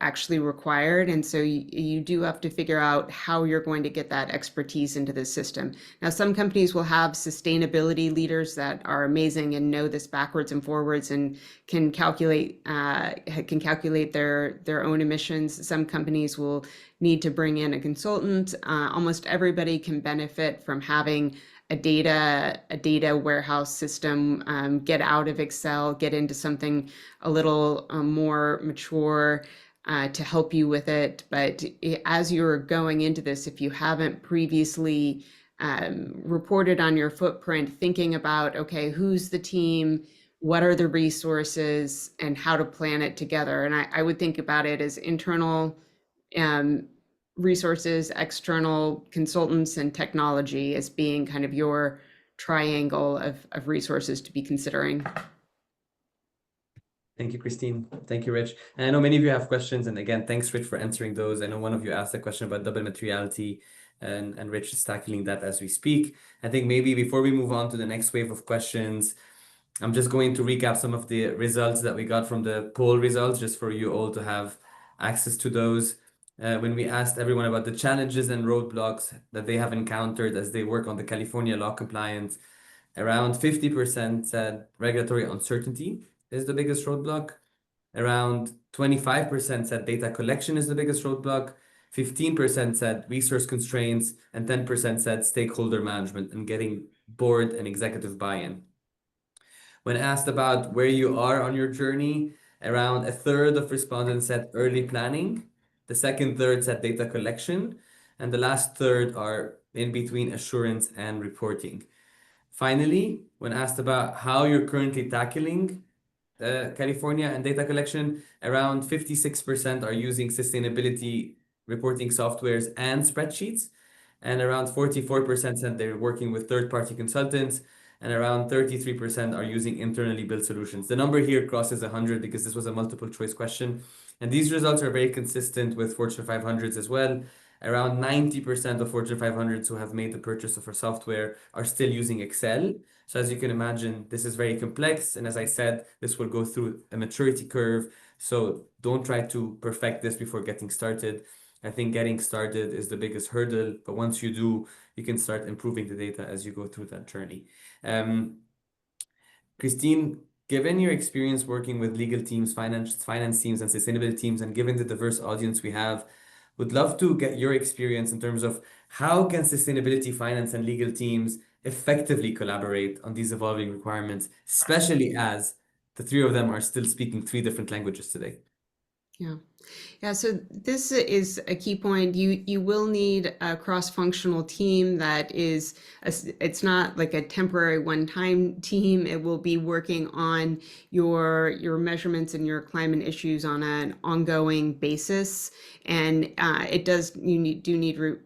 actually required. And so you do have to figure out how you're going to get that expertise into the system. Now, some companies will have sustainability leaders that are amazing and know this backwards and forwards and can calculate their own emissions. Some companies will need to bring in a consultant. Almost everybody can benefit from having a data warehouse system, get out of Excel, get into something a little more mature to help you with it. But as you're going into this, if you haven't previously reported on your footprint, thinking about, okay, who's the team, what are the resources, and how to plan it together. And I would think about it as internal resources, external consultants, and technology as being kind of your triangle of resources to be considering. Thank you, Christine. Thank you, Rich. And I know many of you have questions. And again, thanks, Rich, for answering those. I know one of you asked a question about double materiality, and Rich is tackling that as we speak. I think maybe before we move on to the next wave of questions, I'm just going to recap some of the results that we got from the poll results, just for you all to have access to those. When we asked everyone about the challenges and roadblocks that they have encountered as they work on the California law compliance, around 50% said regulatory uncertainty is the biggest roadblock. Around 25% said data collection is the biggest roadblock. 15% said resource constraints, and 10% said stakeholder management and getting board and executive buy-in. When asked about where you are on your journey, around a third of respondents said early planning, the second third said data collection, and the last third are in between assurance and reporting. Finally, when asked about how you're currently tackling California and data collection, around 56% are using sustainability reporting softwares and spreadsheets, and around 44% said they're working with third-party consultants, and around 33% are using internally built solutions. The number here crosses 100 because this was a multiple choice question. And these results are very consistent with Fortune 500s as well. Around 90% of Fortune 500s who have made the purchase of our software are still using Excel. So as you can imagine, this is very complex. And as I said, this will go through a maturity curve. So don't try to perfect this before getting started. I think getting started is the biggest hurdle, but once you do, you can start improving the data as you go through that journey. Christine, given your experience working with legal teams, finance teams, and sustainability teams, and given the diverse audience we have, would love to get your experience in terms of how can sustainability, finance, and legal teams effectively collaborate on these evolving requirements, especially as the three of them are still speaking 3 different languages today. Yeah. Yeah, so this is a key point. You will need a cross-functional team that is, it's not like a temporary one-time team. It will be working on your measurements and your climate issues on an ongoing basis. And you do need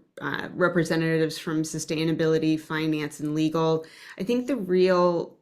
representatives from sustainability, finance, and legal. I think the real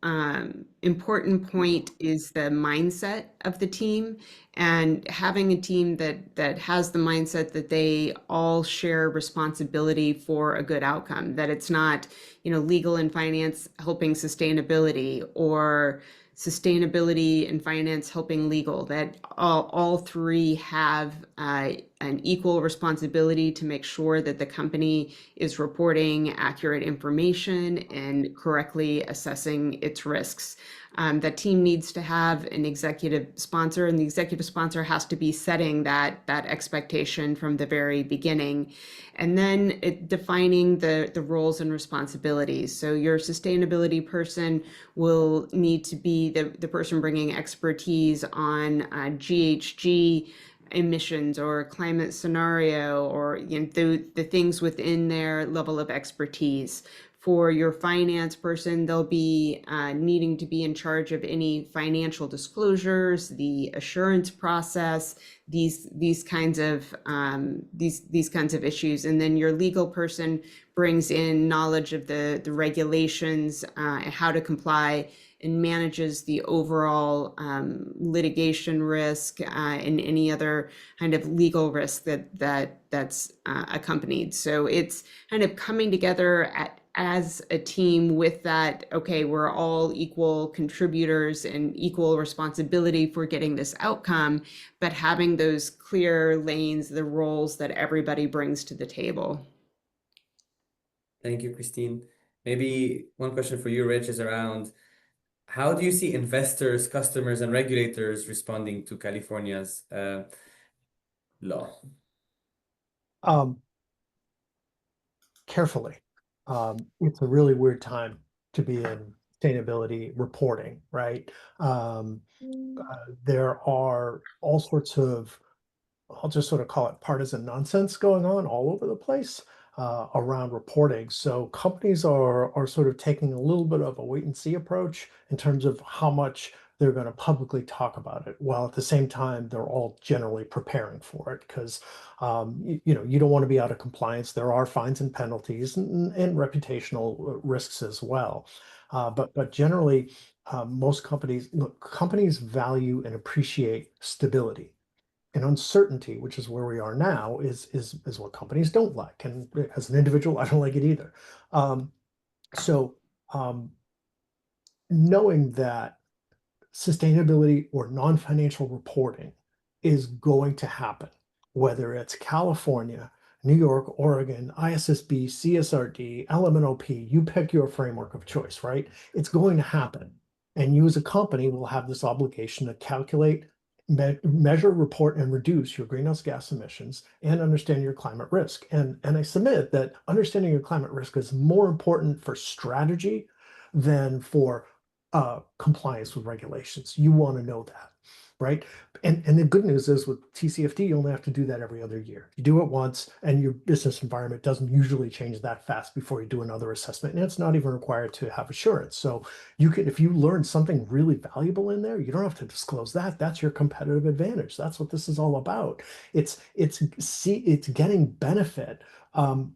important point is the mindset of the team, and having a team that has the mindset that they all share responsibility for a good outcome, that it's not, legal and finance helping sustainability, or sustainability and finance helping legal, that all three have an equal responsibility to make sure that the company is reporting accurate information and correctly assessing its risks. That team needs to have an executive sponsor, and the executive sponsor has to be setting that expectation from the very beginning. And then defining the roles and responsibilities. So your sustainability person will need to be the person bringing expertise on GHG emissions or climate scenario, or the things within their level of expertise. For your finance person, they'll be needing to be in charge of any financial disclosures, the assurance process, these kinds of issues. And then your legal person brings in knowledge of the regulations and how to comply, and manages the overall litigation risk and any other kind of legal risk that's accompanied. So it's kind of coming together as a team with that, okay, we're all equal contributors and equal responsibility for getting this outcome, but having those clear lanes, the roles that everybody brings to the table. Thank you, Christine. Maybe one question for you, Rich, is around how do you see investors, customers, and regulators responding to California's law? Carefully. It's a really weird time to be in sustainability reporting, right? There are all sorts of, I'll just sort of call it partisan nonsense going on all over the place around reporting. So companies are sort of taking a little bit of a wait and see approach in terms of how much they're going to publicly talk about it, while at the same time they're all generally preparing for it, because you don't want to be out of compliance. There are fines and penalties and reputational risks as well. But generally, most companies value and appreciate stability. And uncertainty, which is where we are now, is what companies don't like. And as an individual, I don't like it either. So knowing that sustainability or non-financial reporting is going to happen, whether it's California, New York, Oregon, ISSB, CSRD, LMNOP, you pick your framework of choice, right? It's going to happen. And you as a company will have this obligation to calculate, measure, report, and reduce your greenhouse gas emissions and understand your climate risk. And I submit that understanding your climate risk is more important for strategy than for compliance with regulations. You want to know that, right? And the good news is with TCFD, you only have to do that every other year. You do it once, and your business environment doesn't usually change that fast before you do another assessment. And it's not even required to have assurance. So you can, if you learn something really valuable in there, you don't have to disclose that. That's your competitive advantage. That's what this is all about. It's getting benefit,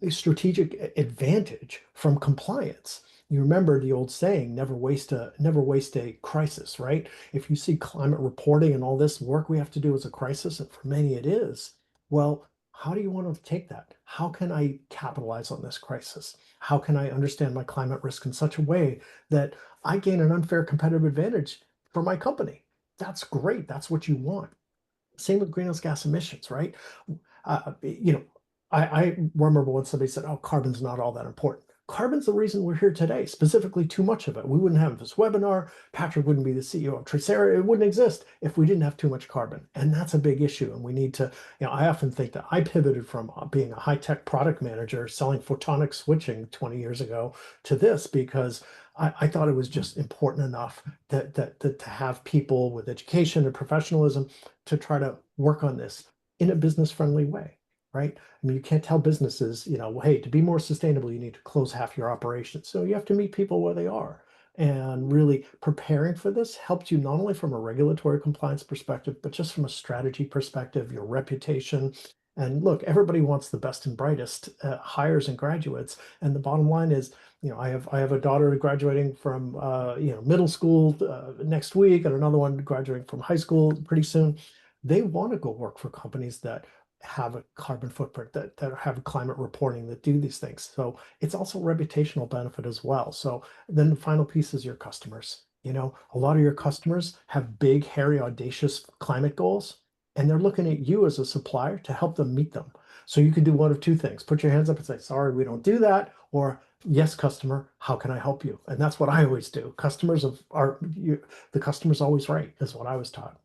strategic advantage from compliance. You remember the old saying, never waste a crisis, right? If you see climate reporting and all this work we have to do as a crisis, and for many it is, well, how do you want to take that? How can I capitalize on this crisis? How can I understand my climate risk in such a way that I gain an unfair competitive advantage for my company? That's great. That's what you want. Same with greenhouse gas emissions, right? I remember when somebody said, oh, carbon's not all that important. Carbon's the reason we're here today, specifically too much of it. We wouldn't have this webinar. Patrick wouldn't be the CEO of Tricera. It wouldn't exist if we didn't have too much carbon. And that's a big issue. And we need to, I often think that I pivoted from being a high-tech product manager selling photonic switching 20 years ago to this because I thought it was just important enough that to have people with education and professionalism to try to work on this in a business-friendly way, right? I mean, you can't tell businesses, hey, to be more sustainable, you need to close half your operations. So you have to meet people where they are. And really preparing for this helps you not only from a regulatory compliance perspective, but just from a strategy perspective, your reputation. And look, everybody wants the best and brightest hires and graduates. And the bottom line is, I have a daughter graduating from middle school next week, and another one graduating from high school pretty soon. They want to go work for companies that have a carbon footprint, that have climate reporting, that do these things. So it's also reputational benefit as well. So then the final piece is your customers. You know, a lot of your customers have big, hairy, audacious climate goals, and they're looking at you as a supplier to help them meet them. So you can do one of two things: put your hands up and say, sorry, we don't do that, or yes, customer, how can I help you? And that's what I always do. The customer's always right, is what I was taught.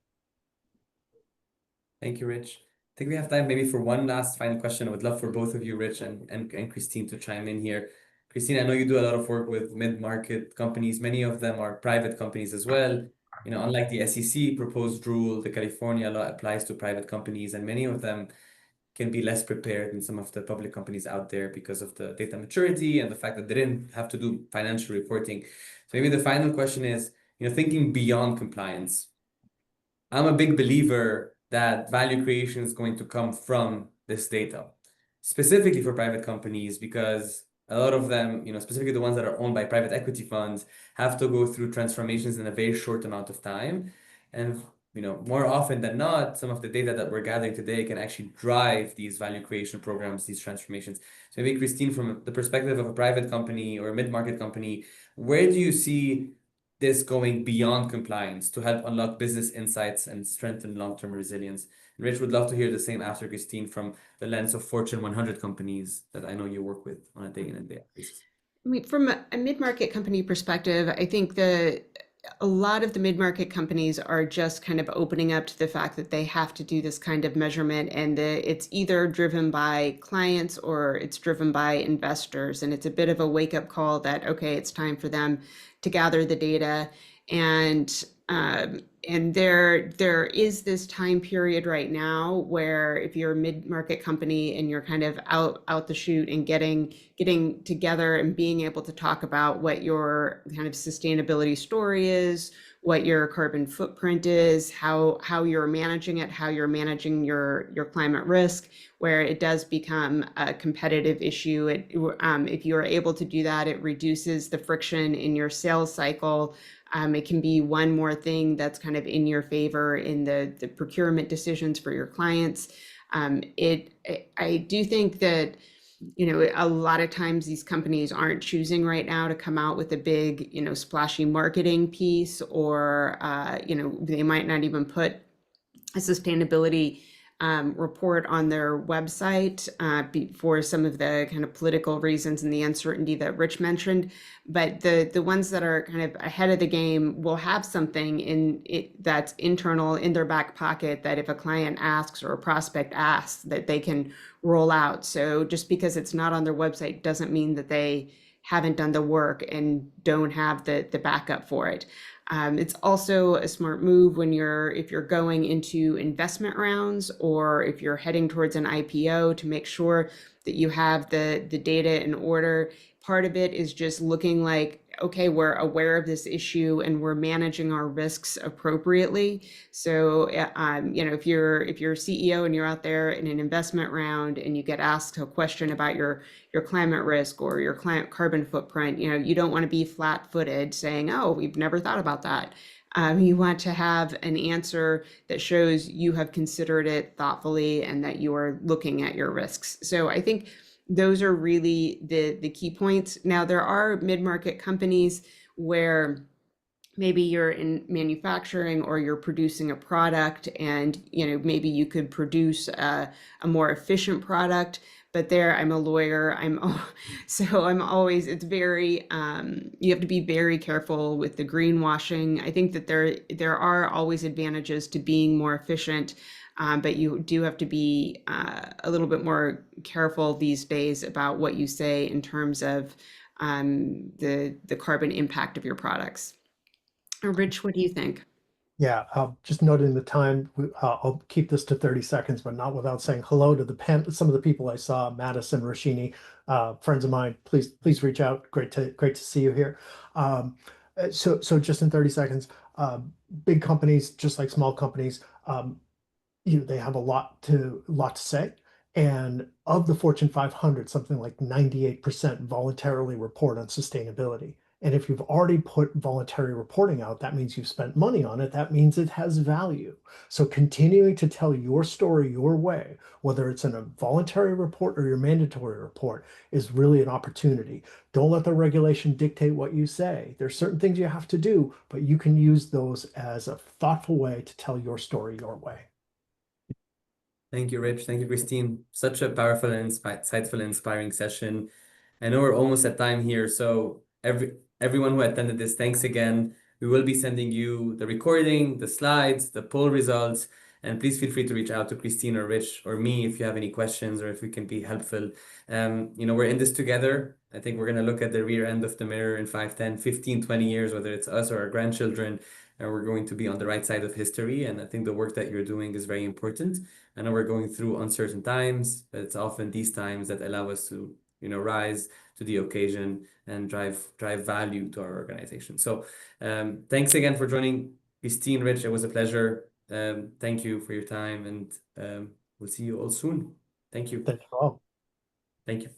Thank you, Rich. I think we have time maybe for one last final question. I would love for both of you, Rich and Christine, to chime in here. Christine, I know you do a lot of work with mid-market companies. Many of them are private companies as well. You know, unlike the SEC proposed rule, the California law applies to private companies, and many of them can be less prepared than some of the public companies out there because of the data maturity and the fact that they didn't have to do financial reporting. So maybe the final question is, you know, thinking beyond compliance. I'm a big believer that value creation is going to come from this data, specifically for private companies, because a lot of them, you know, specifically the ones that are owned by private equity funds, have to go through transformations in a very short amount of time. And, you know, more often than not, some of the data that we're gathering today can actually drive these value creation programs, these transformations. So maybe Christine, from the perspective of a private company or a mid-market company, where do you see this going beyond compliance to help unlock business insights and strengthen long-term resilience? And Rich, would love to hear the same after Christine from the lens of Fortune 100 companies that I know you work with on a day in and day out basis. I mean, from a mid-market company perspective, I think a lot of the mid-market companies are just kind of opening up to the fact that they have to do this kind of measurement, and it's either driven by clients or it's driven by investors. And it's a bit of a wake-up call that, okay, it's time for them to gather the data. And there is this time period right now where if you're a mid-market company and you're kind of out the chute and getting together and being able to talk about what your kind of sustainability story is, what your carbon footprint is, how you're managing it, how you're managing your climate risk, where it does become a competitive issue. If you are able to do that, it reduces the friction in your sales cycle. It can be one more thing that's kind of in your favor in the procurement decisions for your clients. I do think that, you know, a lot of times these companies aren't choosing right now to come out with a big, you know, splashy marketing piece, or, you know, they might not even put a sustainability report on their website for some of the kind of political reasons and the uncertainty that Rich mentioned. But the ones that are kind of ahead of the game will have something in it that's internal in their back pocket, that if a client asks or a prospect asks, that they can roll out. So just because it's not on their website doesn't mean that they haven't done the work and don't have the backup for it. It's also a smart move if you're going into investment rounds, or if you're heading towards an IPO, to make sure that you have the data in order. Part of it is just looking like, okay, we're aware of this issue and we're managing our risks appropriately. So, you know, if you're a CEO and you're out there in an investment round and you get asked a question about your climate risk or your carbon footprint, you know, you don't want to be flat-footed saying, oh, we've never thought about that. You want to have an answer that shows you have considered it thoughtfully and that you are looking at your risks. So I think those are really the key points. Now, there are mid-market companies where maybe you're in manufacturing or you're producing a product, and, you know, maybe you could produce a more efficient product. But there, I'm a lawyer. So I'm always, it's very, you have to be very careful with the greenwashing. I think that there are always advantages to being more efficient, but you do have to be a little bit more careful these days about what you say in terms of the carbon impact of your products. Rich, what do you think? Yeah, just noting the time, I'll keep this to 30 seconds, but not without saying hello to some of the people I saw: Madison, Rashini, friends of mine. Please reach out. Great to see you here. So just in 30 seconds, big companies, just like small companies, they have a lot to say. And of the Fortune 500, something like 98% voluntarily report on sustainability. And if you've already put voluntary reporting out, that means you've spent money on it. That means it has value. So continuing to tell your story your way, whether it's in a voluntary report or your mandatory report, is really an opportunity. Don't let the regulation dictate what you say. There's certain things you have to do, but you can use those as a thoughtful way to tell your story your way. Thank you, Rich. Thank you, Christine. Such a powerful and insightful and inspiring session. I know we're almost at time here, so everyone who attended this, thanks again. We will be sending you the recording, the slides, the poll results, and please feel free to reach out to Christine or Rich or me if you have any questions or if we can be helpful. We're in this together. I think we're going to look at the rear end of the mirror in 5, 10, 15, 20 years, whether it's us or our grandchildren, and we're going to be on the right side of history. And I think the work that you're doing is very important. I know we're going through uncertain times, but it's often these times that allow us to, rise to the occasion and drive value to our organization. So thanks again for joining, Christine, Rich. It was a pleasure. Thank you for your time, and we'll see you all soon. Thank you. Thank you all. Thank you.